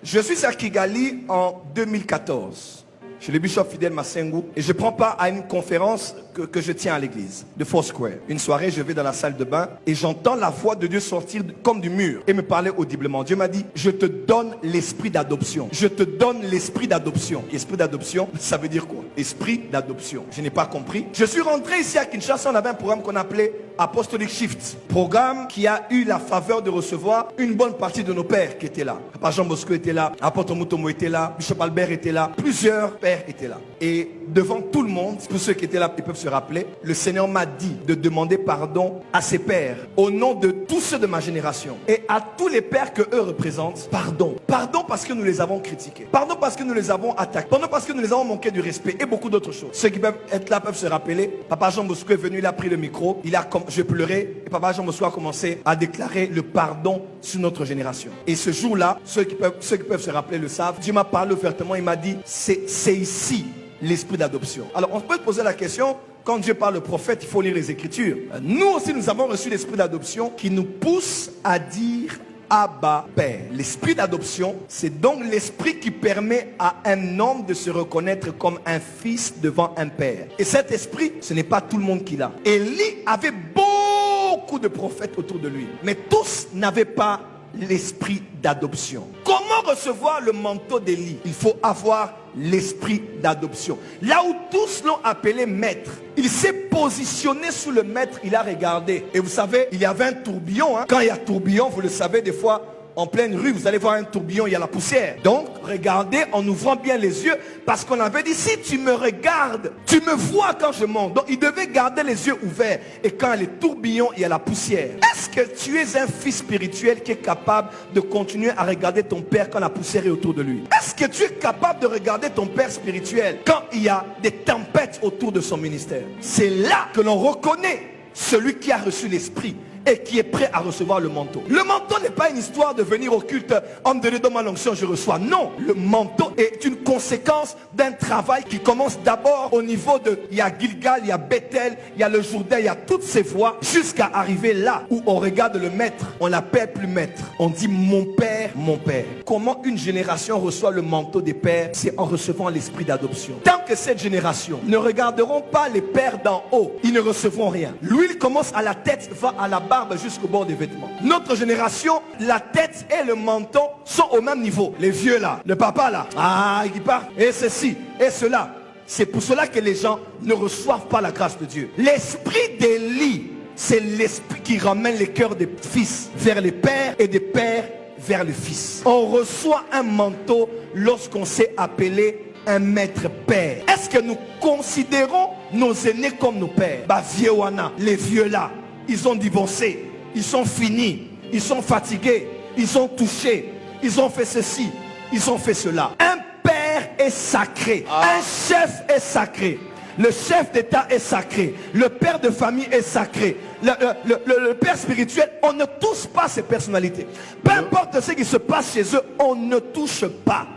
Je suis à Kigali en 2014. Je suis le bishop Fidèle Masengo et je prends part à une conférence que je tiens à l'église de Foursquare. Une soirée, je vais dans la salle de bain et j'entends la voix de Dieu sortir comme du mur et me parler audiblement. Dieu m'a dit, je te donne l'esprit d'adoption. Je te donne l'esprit d'adoption. Esprit d'adoption, ça veut dire quoi? Esprit d'adoption. Je n'ai pas compris. Je suis rentré ici à Kinshasa, on avait un programme qu'on appelait Apostolic Shift. Programme qui a eu la faveur de recevoir une bonne partie de nos pères qui étaient là. Papa Jean Bosco était là, Apôtre Mutombo était là, Bishop Albert était là, plusieurs pères étaient là. Et devant tout le monde, pour ceux qui étaient là, ils peuvent se rappeler, le Seigneur m'a dit de demander pardon à ses pères, au nom de tous ceux de ma génération, et à tous les pères que eux représentent, pardon. Pardon parce que nous les avons critiqués. Pardon parce que nous les avons attaqués. Pardon parce que nous les avons manqué du respect et beaucoup d'autres choses. Ceux qui peuvent être là peuvent se rappeler. Papa Jean Bosco est venu, il a pris le micro, je pleurais, et Papa Jean Bosco a commencé à déclarer le pardon sur notre génération. Et ce jour-là, ceux qui peuvent se rappeler le savent, Dieu m'a parlé ouvertement, il m'a dit, c'est ici l'esprit d'adoption. Alors on peut se poser la question, quand Dieu parle au prophète, il faut lire les Écritures. Nous aussi, nous avons reçu l'esprit d'adoption qui nous pousse à dire Abba Père. L'esprit d'adoption, c'est donc l'esprit qui permet à un homme de se reconnaître comme un fils devant un père. Et cet esprit, ce n'est pas tout le monde qui l'a. Élie avait beaucoup de prophètes autour de lui, mais tous n'avaient pas l'esprit d'adoption. Comment recevoir le manteau d'Élie? Il faut avoir l'esprit d'adoption. Là où tous l'ont appelé maître, il s'est positionné sous le maître, il a regardé. Et vous savez, il y avait un tourbillon. Quand il y a tourbillon, vous le savez, des fois, en pleine rue, vous allez voir un tourbillon, il y a la poussière. Donc, regardez en ouvrant bien les yeux, parce qu'on avait dit, si tu me regardes, tu me vois quand je monte. Donc, il devait garder les yeux ouverts. Et quand il y a les tourbillons, il y a la poussière. Est-ce que tu es un fils spirituel qui est capable de continuer à regarder ton père quand la poussière est autour de lui? Est-ce que tu es capable de regarder ton père spirituel quand il y a des tempêtes autour de son ministère? C'est là que l'on reconnaît celui qui a reçu l'esprit et qui est prêt à recevoir le manteau. Le manteau n'est pas une histoire de venir au culte, homme de Dieu dans ma onction, je reçois. Non, le manteau est une conséquence d'un travail qui commence d'abord au niveau de, il y a Gilgal, il y a Bethel, il y a le Jourdain, il y a toutes ces voies, jusqu'à arriver là où on regarde le maître, on l'appelle plus maître, on dit mon père, mon père. Comment une génération reçoit le manteau des pères? C'est en recevant l'esprit d'adoption. Tant que cette génération ne regarderont pas les pères d'en haut, ils ne recevront rien. L'huile commence à la tête, va à la barbe jusqu'au bord des vêtements. Notre génération, la tête et le menton sont au même niveau. Les vieux là, le papa là, il part, et ceci, et cela. C'est pour cela que les gens ne reçoivent pas la grâce de Dieu. L'esprit d'Élie, c'est l'esprit qui ramène les cœurs des fils vers les pères et des pères vers le fils. On reçoit un manteau lorsqu'on s'est appelé un maître père. Est-ce que nous considérons nos aînés comme nos pères? Viewana, les vieux là, ils ont divorcé, ils sont finis, ils sont fatigués, ils ont touché, ils ont fait ceci, ils ont fait cela. Un père est sacré, un chef est sacré, le chef d'État est sacré, le père de famille est sacré, le père spirituel, on ne touche pas ces personnalités. Peu importe ce qui se passe chez eux, on ne touche pas.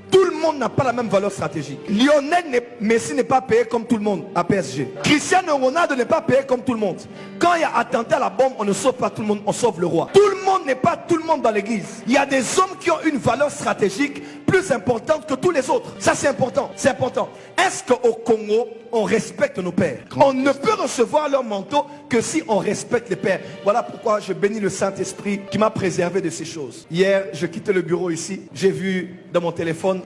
Tout le monde n'a pas la même valeur stratégique. Lionel Messi n'est pas payé comme tout le monde à PSG. Cristiano Ronaldo n'est pas payé comme tout le monde. Quand il y a attentat à la bombe, on ne sauve pas tout le monde, on sauve le roi. Tout le monde n'est pas tout le monde dans l'église. Il y a des hommes qui ont une valeur stratégique plus importante que tous les autres. Ça c'est important, c'est important. Est-ce qu'au Congo, on respecte nos pères? On ne peut recevoir leur manteau que si on respecte les pères. Voilà pourquoi je bénis le Saint-Esprit qui m'a préservé de ces choses. Hier, je quittais le bureau ici. J'ai vu dans mon téléphone,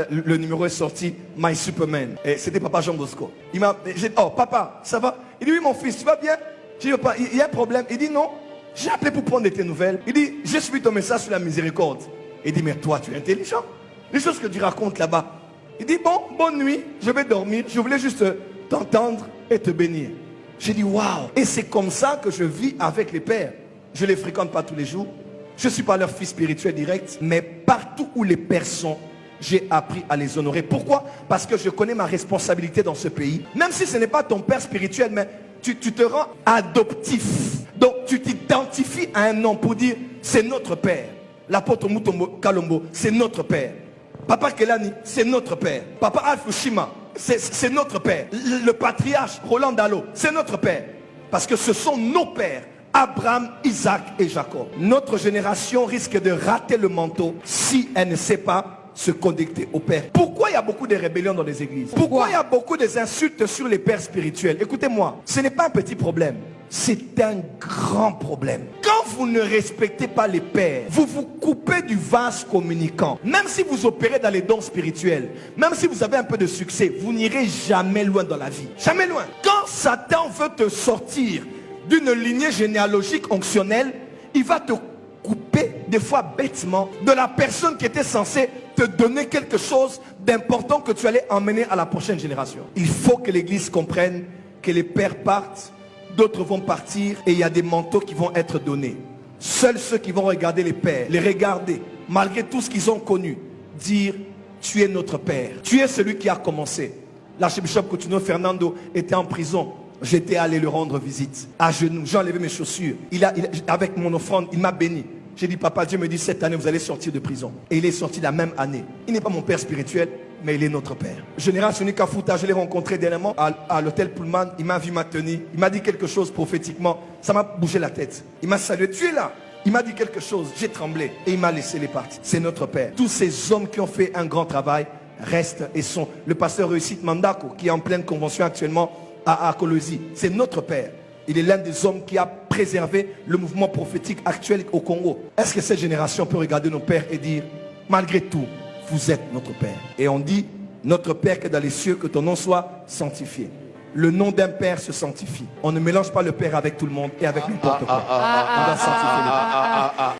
le numéro est sorti, My Superman. Et c'était Papa Jean Bosco. J'ai dit, oh papa, ça va? Il dit, oui mon fils, tu vas bien? J'ai dit, papa, il y a un problème. Il dit, non. J'ai appelé pour prendre de tes nouvelles. Il dit, j'ai suivi ton message sur la miséricorde. Il dit, mais toi, tu es intelligent. Les choses que tu racontes là-bas. Il dit, bon, bonne nuit, je vais dormir. Je voulais juste t'entendre et te bénir. J'ai dit, waouh. Et c'est comme ça que je vis avec les pères. Je ne les fréquente pas tous les jours. Je ne suis pas leur fils spirituel direct. Mais partout où les pères sont, j'ai appris à les honorer. Pourquoi? Parce que je connais ma responsabilité dans ce pays. Même si ce n'est pas ton père spirituel, mais tu te rends adoptif. Donc tu t'identifies à un nom pour dire, c'est notre père. L'apôtre Mutombo Kalombo, c'est notre père. Papa Kelani, c'est notre père. Papa Alfushima, c'est notre père. Le patriarche Roland Dalo, c'est notre père. Parce que ce sont nos pères Abraham, Isaac et Jacob. Notre génération risque de rater le manteau si elle ne sait pas se connecter au Père. Pourquoi il y a beaucoup de rébellions dans les églises? Pourquoi il y a beaucoup d'insultes sur les pères spirituels? Écoutez-moi, ce n'est pas un petit problème. C'est un grand problème. Quand vous ne respectez pas les pères, vous vous coupez du vase communicant. Même si vous opérez dans les dons spirituels, même si vous avez un peu de succès, vous n'irez jamais loin dans la vie. Jamais loin. Quand Satan veut te sortir d'une lignée généalogique onctionnelle, il va te couper, des fois bêtement, de la personne qui était censée te donner quelque chose d'important que tu allais emmener à la prochaine génération. Il faut que l'église comprenne que les pères partent, d'autres vont partir et il y a des manteaux qui vont être donnés. Seuls ceux qui vont regarder les pères, les regarder, malgré tout ce qu'ils ont connu, dire: tu es notre père, tu es celui qui a commencé. L'archbishop Coutinho Fernando était en prison. J'étais allé le rendre visite. À genoux, j'ai enlevé mes chaussures. Avec mon offrande, il m'a béni. J'ai dit: papa, Dieu me dit, cette année, vous allez sortir de prison. Et il est sorti la même année. Il n'est pas mon père spirituel, mais il est notre père. Général Soni Kafuta, je l'ai rencontré dernièrement à l'hôtel Pullman. Il m'a vu, m'a tenu. Il m'a dit quelque chose prophétiquement. Ça m'a bougé la tête. Il m'a salué: tu es là. Il m'a dit quelque chose. J'ai tremblé. Et il m'a laissé les parties. C'est notre père. Tous ces hommes qui ont fait un grand travail restent et sont. Le pasteur Réussite Mandako, qui est en pleine convention actuellement à Kolosi, c'est notre père. Il est l'un des hommes qui a préservé le mouvement prophétique actuel au Congo. Est-ce que cette génération peut regarder nos pères et dire: malgré tout, vous êtes notre père? Et on dit: notre père qui est dans les cieux, que ton nom soit sanctifié. Le nom d'un père se sanctifie. On ne mélange pas le père avec tout le monde et avec n'importe quoi. On doit sanctifier le père.